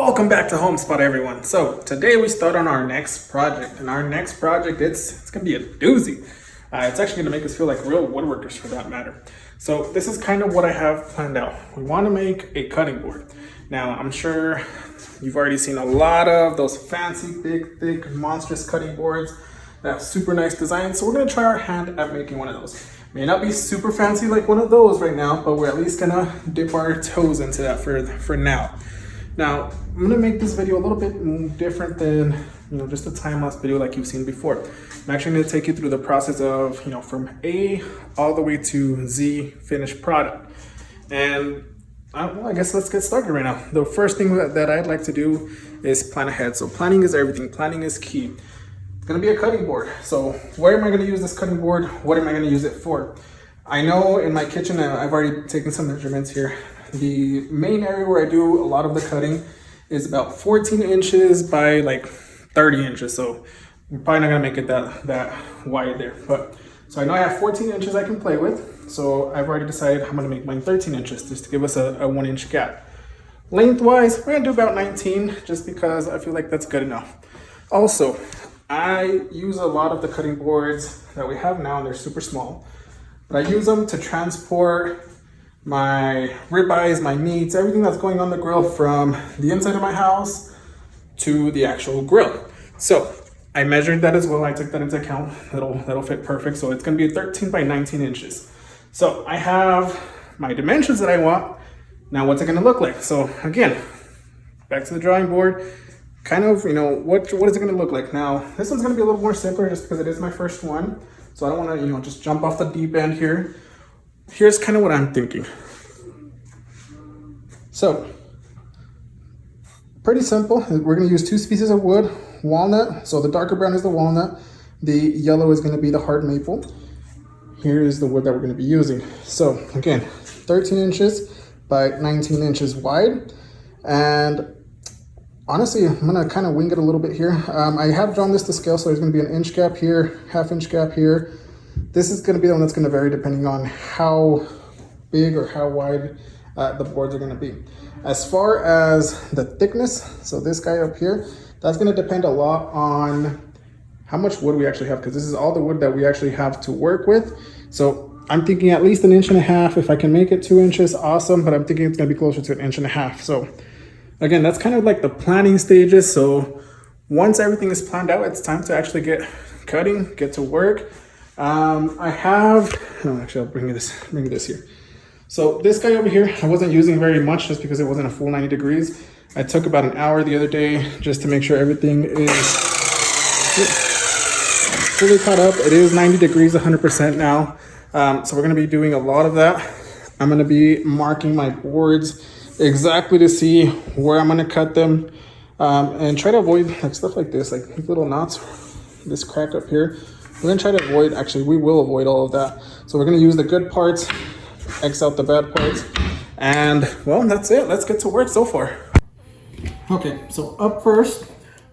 Welcome back to HomeSpot, everyone. So today we start on our next project, and our next project it's gonna be a doozy. It's actually gonna make us feel like real woodworkers, for that matter. So this is kind of what I have planned out. We want to make a cutting board. Now I'm sure you've already seen a lot of those fancy, big, thick, monstrous cutting boards that have super nice designs. So we're gonna try our hand at making one of those. May not be super fancy like one of those right now, but we're at least gonna dip our toes into that for now. Now, I'm gonna make this video a little bit different than, just a time-lapse video like you've seen before. I'm actually gonna take you through the process of, from A all the way to Z finished product. And I guess let's get started right now. The first thing that I'd like to do is plan ahead. So planning is everything, planning is key. It's gonna be a cutting board. So where am I gonna use this cutting board? What am I gonna use it for? I know in my kitchen, I've already taken some measurements here. The main area where I do a lot of the cutting is about 14 inches by like 30 inches. So I'm probably not gonna make it that wide there. But so I know I have 14 inches I can play with. So I've already decided I'm gonna make mine 13 inches just to give us a 1 inch gap. Lengthwise, we're gonna do about 19 just because I feel like that's good enough. Also, I use a lot of the cutting boards that we have now, and they're super small. But I use them to transport my ribeyes, my meats, everything that's going on the grill from the inside of my house to the actual grill. So I measured that as well. I took that into account. That'll fit perfect. So it's gonna be 13 by 19 inches. So I have my dimensions that I want. Now what's it gonna look like? So again, back to the drawing board, kind of, what is it gonna look like? Now, this one's gonna be a little more simpler just because it is my first one. So I don't wanna, just jump off the deep end here. Here's kind of what I'm thinking. So, pretty simple. We're gonna use two species of wood, walnut. So the darker brown is the walnut. The yellow is gonna be the hard maple. Here is the wood that we're gonna be using. So again, 13 inches by 19 inches wide. And honestly, I'm gonna kind of wing it a little bit here. I have drawn this to scale, so there's gonna be an inch gap here, half-inch gap here. This is gonna be the one that's gonna vary depending on how big or how wide the boards are gonna be. As far as the thickness, so this guy up here, that's gonna depend a lot on how much wood we actually have, because this is all the wood that we actually have to work with. So I'm thinking at least 1.5 inches. If I can make it 2 inches, awesome, but I'm thinking it's gonna be closer to 1.5 inches. So again, that's kind of like the planning stages. So once everything is planned out, it's time to actually get cutting, get to work. Actually, I'll bring this here. So this guy over here, I wasn't using very much just because it wasn't a full 90 degrees. I took about an hour the other day just to make sure everything is fully caught up. It is 90 degrees, 100% now. So we're gonna be doing a lot of that. I'm gonna be marking my boards exactly to see where I'm gonna cut them, and try to avoid like stuff like this, like little knots, this crack up here. We're gonna try to avoid, actually we will avoid all of that. So we're gonna use the good parts, X out the bad parts, and well, that's it. Let's get to work so far. Okay, so up first,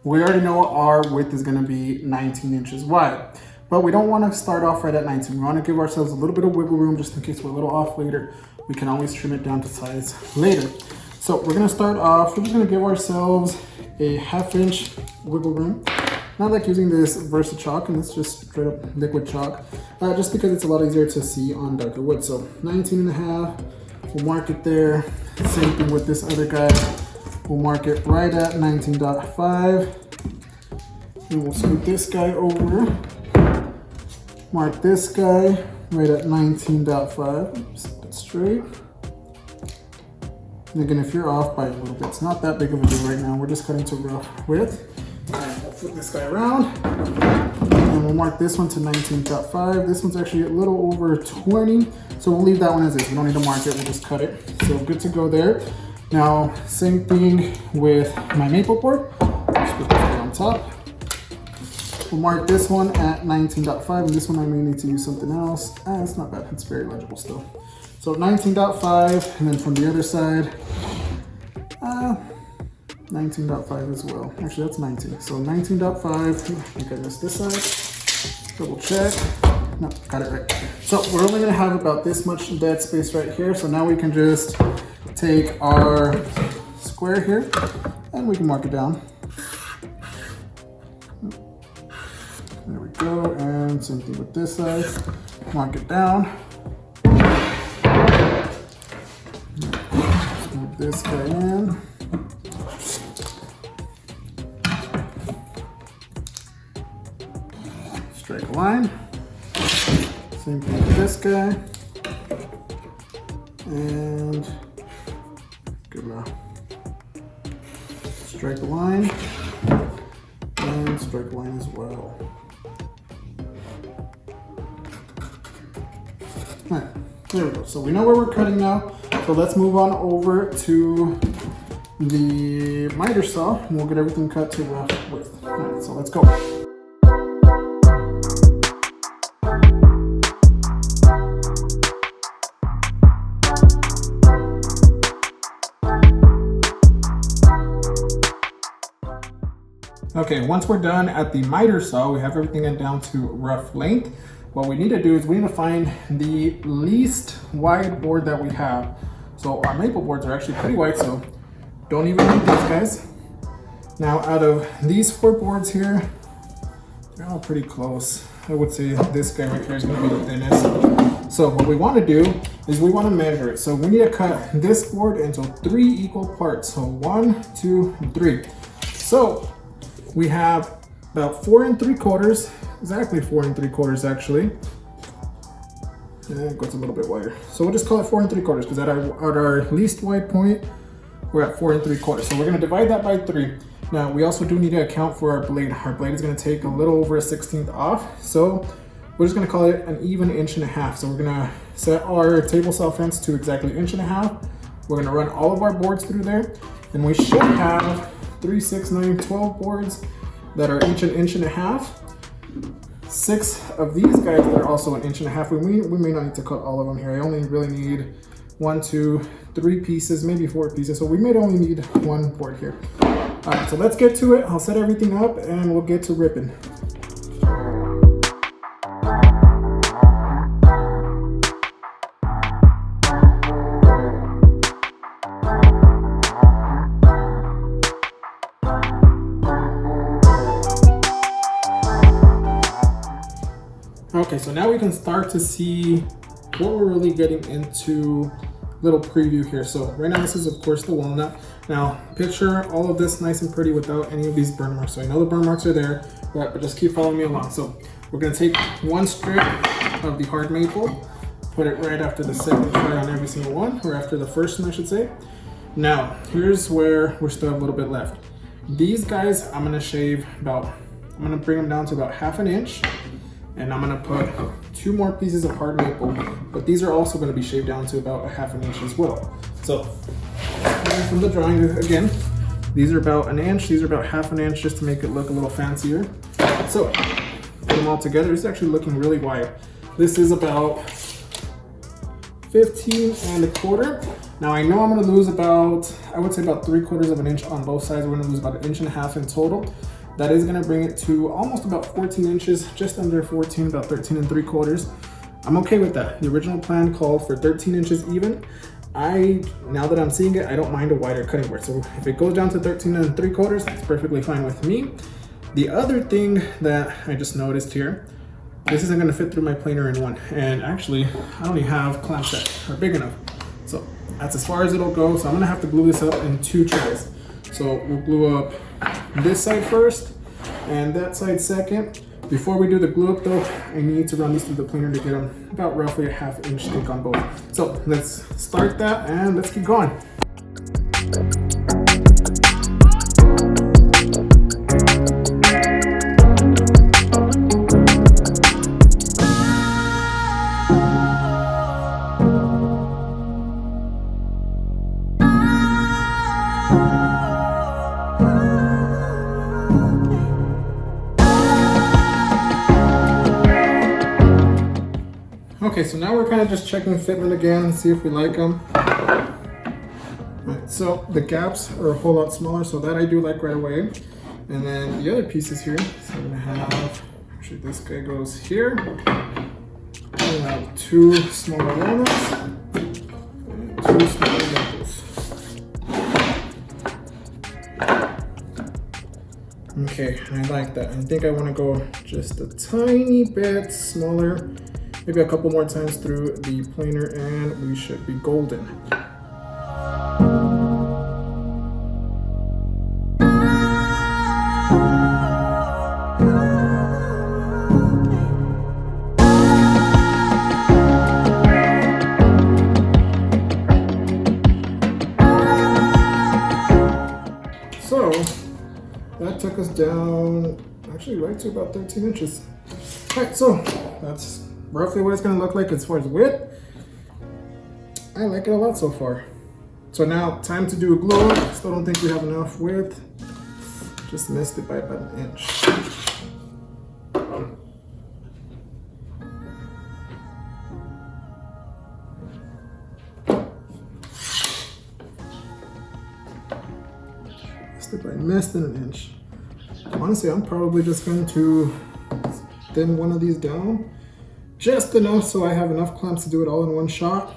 we already know our width is gonna be 19 inches wide, but we don't wanna start off right at 19. We wanna give ourselves a little bit of wiggle room just in case we're a little off later. We can always trim it down to size later. So we're gonna start off, we're just gonna give ourselves a 1/2 inch wiggle room. Not like using this Versa chalk, and it's just straight up liquid chalk, just because it's a lot easier to see on darker wood. So 19.5, we'll mark it there. Same thing with this other guy. We'll mark it right at 19.5. And we'll scoot this guy over. Mark this guy right at 19.5. Set that straight. And again, if you're off by a little bit, it's not that big of a deal right now. We're just cutting to rough width. And we'll flip this guy around, and we'll mark this one to 19.5. This one's actually a little over 20, so we'll leave that one as is. We don't need to mark it, we'll just cut it. So good to go there. Now, same thing with my maple board. Just put this guy on top. We'll mark this one at 19.5, and this one I may need to use something else. It's not bad, it's very legible still. So 19.5, and then from the other side, 19.5 as well. Actually, that's 19. So 19.5. I think I missed this side. Double check. No, got it right. So we're only gonna have about this much dead space right here. So now we can just take our square here, and we can mark it down. There we go, and same thing with this side. Mark it down. Move this guy in. Straight line. Same thing with this guy. And give him a strike line. And strike line as well. All right, there we go. So we know where we're cutting now. So let's move on over to the miter saw and we'll get everything cut to rough width. All right, so let's go. Okay, once we're done at the miter saw, we have everything down to rough length. What we need to do is we need to find the least wide board that we have. So our maple boards are actually pretty wide, so don't even need these guys. Now out of these 4 boards here, they're all pretty close. I would say this guy right here is gonna be the thinnest. So what we wanna do is we wanna measure it. So we need to cut this board into 3 equal parts. So 1, 2, 3. So we have about 4 3/4, exactly 4 3/4 actually. And it goes a little bit wider. So we'll just call it 4 3/4 because at our least wide point, we're at 4 3/4. So we're gonna divide that by 3. Now we also do need to account for our blade. Our blade is gonna take a little over a 1/16 off. So we're just gonna call it an even 1.5 inches. So we're gonna set our table saw fence to exactly 1.5 inches. We're gonna run all of our boards through there. And we should have 3, 6, 9, 12 boards that are each 1.5 inches. 6 of these guys that are also 1.5 inches. We may not need to cut all of them here. I only really need 1, 2, 3 pieces, maybe 4 pieces. So we may only need 1 board here. All right, so let's get to it. I'll set everything up and we'll get to ripping. Okay, so now we can start to see what we're really getting into. Little preview here. So right now this is of course the walnut. Now picture all of this nice and pretty without any of these burn marks. So I know the burn marks are there, but just keep following me along. So we're gonna take 1 strip of the hard maple, put it right after the second try on every single one, or after the first one I should say. Now here's where we still have a little bit left. These guys I'm gonna shave about, I'm gonna bring them down to about 1/2 inch. And I'm gonna put 2 more pieces of hard maple, but these are also gonna be shaved down to about 1/2 inch as well. So from the drawing again, these are about 1 inch, these are about 1/2 inch just to make it look a little fancier. So put them all together, it's actually looking really wide. This is about 15 1/4. Now I know I'm gonna lose about, I would say about 3/4 of an inch on both sides. We're gonna lose about 1.5 inches in total. That is gonna bring it to almost about 14 inches, just under 14, about 13 3/4. I'm okay with that. The original plan called for 13 inches even. Now that I'm seeing it, I don't mind a wider cutting board. So if it goes down to 13 3/4, that's perfectly fine with me. The other thing that I just noticed here, this isn't gonna fit through my planer in one. And actually, I only have clamps that are big enough. So that's as far as it'll go. So I'm gonna have to glue this up in 2 tries. So we'll glue up this side first and that side second. Before we do the glue up though, I need to run these through the planer to get them about roughly 1/2 inch thick on both. So let's start that and let's keep going. Okay, so now we're kind of just checking fitment again, see if we like them. Right, so the gaps are a whole lot smaller, so that I do like right away. And then the other pieces here, so I'm gonna have, actually this guy goes here. We'll have 2 smaller walnuts and 2 smaller maples. Okay, I like that. I think I want to go just a tiny bit smaller, maybe a couple more times through the planer, and we should be golden. So that took us down actually right to about 13 inches. All right, so that's roughly what it's gonna look like as far as width. I like it a lot so far. So now time to do a glue. Still don't think we have enough width. Just missed it by about an inch. I missed an inch. Honestly, I'm probably just going to thin one of these down just enough so I have enough clamps to do it all in one shot.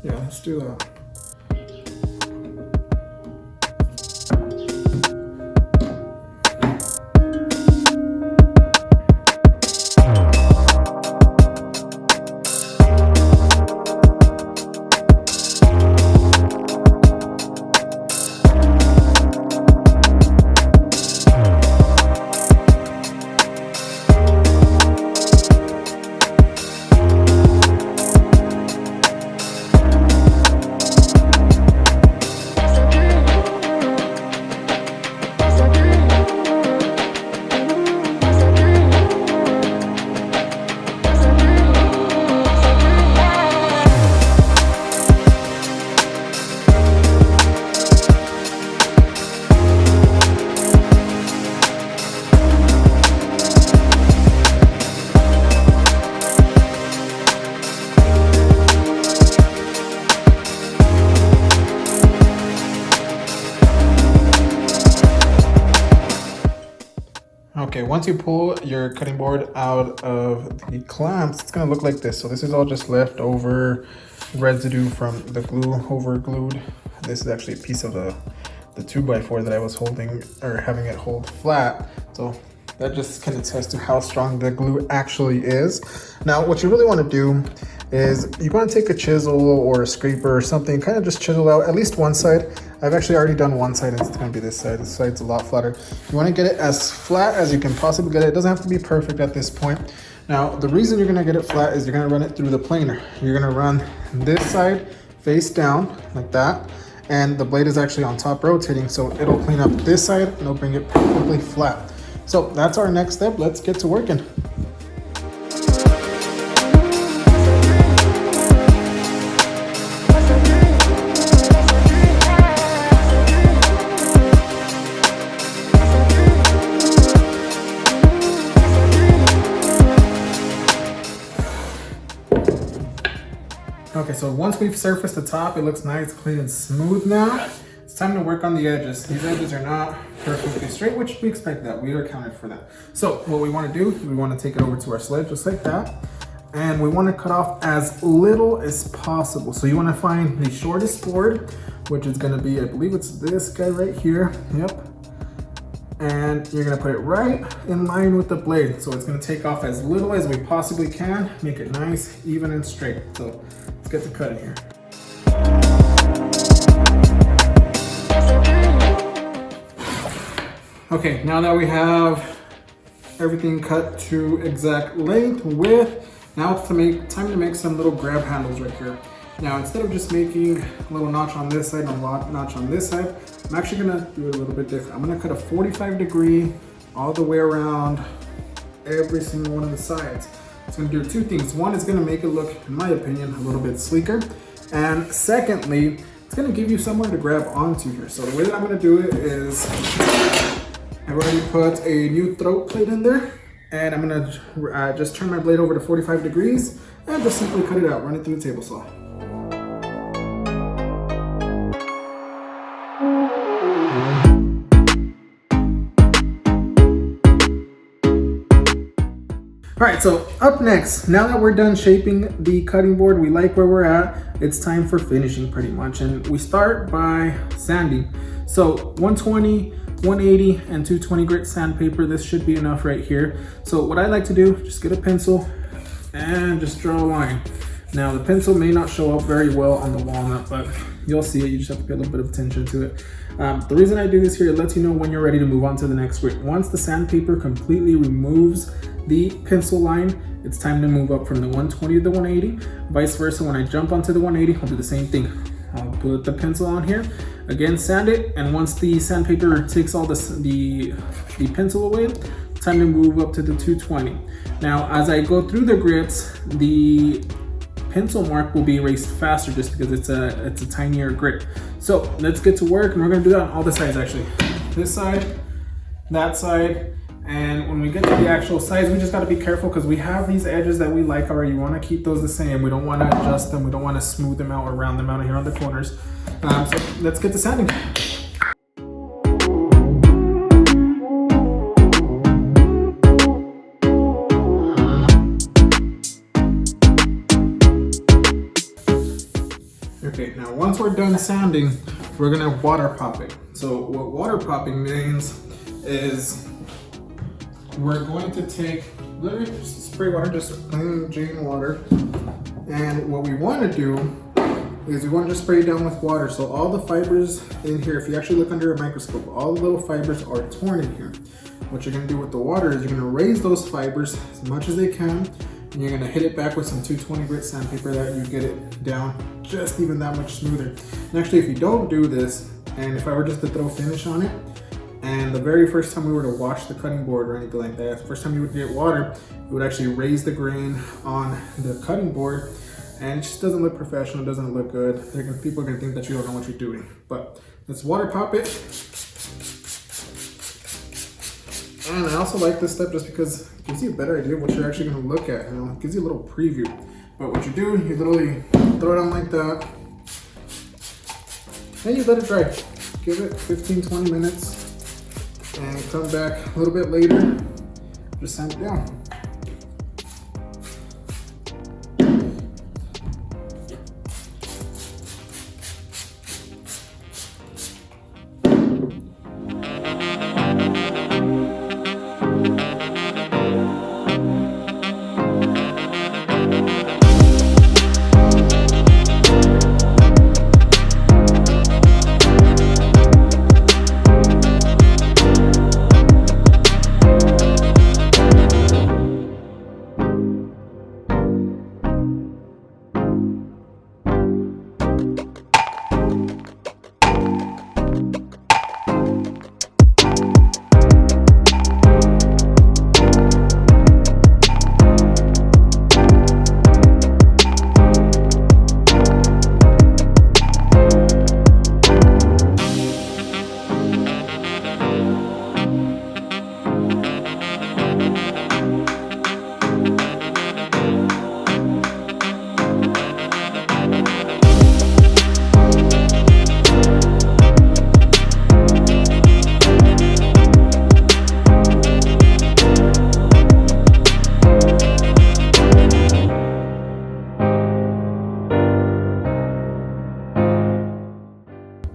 Yeah, let's do that. Okay, once you pull your cutting board out of the clamps, it's gonna look like this. So this is all just leftover residue from the glue over glued. This is actually a piece of the 2x4 that I was holding or having it hold flat. So that just can attest to how strong the glue actually is. Now, what you really wanna do is you wanna take a chisel or a scraper or something, kind of just chisel out at least one side. I've actually already done one side and it's gonna be this side. This side's a lot flatter. You wanna get it as flat as you can possibly get it. It doesn't have to be perfect at this point. Now, the reason you're gonna get it flat is you're gonna run it through the planer. You're gonna run this side face down like that. And the blade is actually on top rotating, so it'll clean up this side and it'll bring it perfectly flat. So that's our next step. Let's get to working. Okay, so once we've surfaced the top, it looks nice, clean, and smooth now. It's time to work on the edges. These edges are not perfectly straight, which we expect that. We are accounted for that. So what we want to do, we want to take it over to our sled just like that. And we want to cut off as little as possible. So you want to find the shortest board, which is going to be, I believe it's this guy right here. Yep. And you're gonna put it right in line with the blade. So it's gonna take off as little as we possibly can, make it nice, even and straight. So let's get to cutting here. Okay, now that we have everything cut to exact length, width, now it's time to make some little grab handles right here. Now, instead of just making a little notch on this side and a notch on this side, I'm actually gonna do it a little bit different. I'm gonna cut a 45-degree all the way around every single one of the sides. It's gonna do two things. One, is gonna make it look, in my opinion, a little bit sleeker. And secondly, it's gonna give you somewhere to grab onto here. So the way that I'm gonna do it is, I've already put a new throat plate in there, and I'm gonna just turn my blade over to 45 degrees and just simply cut it out, run it through the table saw. All right, so up next, now that we're done shaping the cutting board, we like where we're at, it's time for finishing pretty much. And we start by sanding. So 120, 180, and 220 grit sandpaper, this should be enough right here. So what I like to do, just get a pencil and just draw a line. Now the pencil may not show up very well on the walnut, but you'll see it, you just have to pay a little bit of attention to it. The reason I do this here, it lets you know when you're ready to move on to the next grit. Once the sandpaper completely removes the pencil line, it's time to move up from the 120 to the 180. Vice versa, when I jump onto the 180, I'll do the same thing. I'll put the pencil on here, again sand it, and once the sandpaper takes all the pencil away, time to move up to the 220. Now as I go through the grits, the pencil mark will be erased faster just because it's a tinier grit. So let's get to work, and we're gonna do that on all the sides actually. This side, that side, and when we get to the actual sides, we just gotta be careful because we have these edges that we like already. You wanna keep those the same. We don't wanna adjust them. We don't wanna smooth them out or round them out here on the corners. So let's get to sanding. Okay, now once we're done sanding, we're gonna water pop it. So what water popping means is we're going to take literally just spray water, just plain Jane water. And what we wanna do is we wanna just spray it down with water. So all the fibers in here, if you actually look under a microscope, all the little fibers are torn in here. What you're gonna do with the water is you're gonna raise those fibers as much as they can, and you're gonna hit it back with some 220 grit sandpaper that you get it down just even that much smoother. And actually, if you don't do this, and if I were just to throw finish on it, and the very first time we were to wash the cutting board or anything like that, the first time you would get water, it would actually raise the grain on the cutting board, and it just doesn't look professional, it doesn't look good. People are gonna think that you don't know what you're doing. But let's water pop it. And I also like this step just because it gives you a better idea of what you're actually gonna look at. You know, it gives you a little preview. But what you do, you literally throw it on like that, and you let it dry. Give it 15-20 minutes, and come back a little bit later, just sand it down.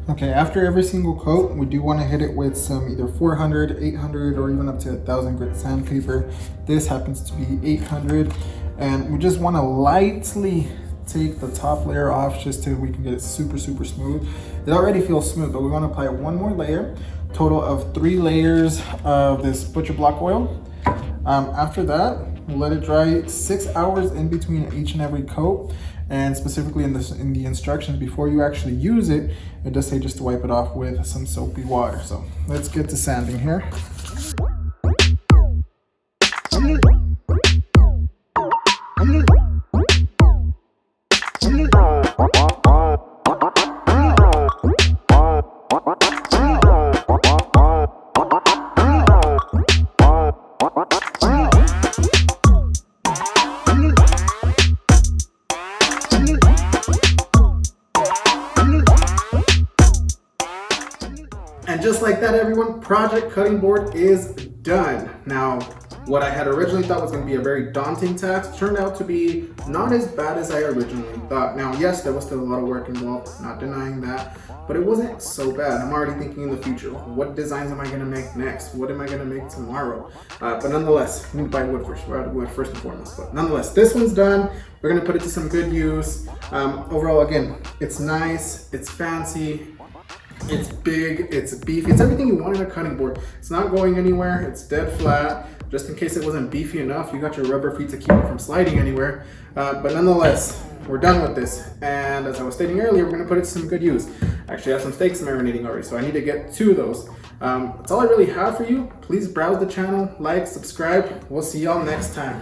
Okay, after every single coat, we do want to hit it with some either 400, 800, or even up to 1,000 grit sandpaper. This happens to be 800, and we just want to lightly take the top layer off just so we can get it super smooth. It already feels smooth, but we want to apply one more layer, total of 3 layers of this butcher block oil. After that, we'll let it dry 6 hours in between each and every coat. And specifically in the instructions, before you actually use it, it does say just to wipe it off with some soapy water. So let's get to sanding here. And just like that, everyone, project cutting board is done. Now, What I had originally thought was going to be a very daunting task turned out to be not as bad as I originally thought. Now, yes, there was still a lot of work involved, not denying that, but it wasn't so bad. I'm already thinking in the future, what designs am I going to make next? What am I going to make tomorrow? But nonetheless, we need to buy wood first, wood first and foremost. But nonetheless, this one's done. We're going to put it to some good use. Overall, again, it's nice, it's fancy, it's big, it's beefy, it's everything you want in a cutting board. It's not going anywhere, it's dead flat. Just in case it wasn't beefy enough, you got your rubber feet to keep it from sliding anywhere. But nonetheless, we're done with this. And as I was stating earlier, we're gonna put it to some good use. Actually, I have some steaks marinating already, so I need to get 2 of those. That's all I really have for you. Please browse the channel, like, subscribe. We'll see y'all next time.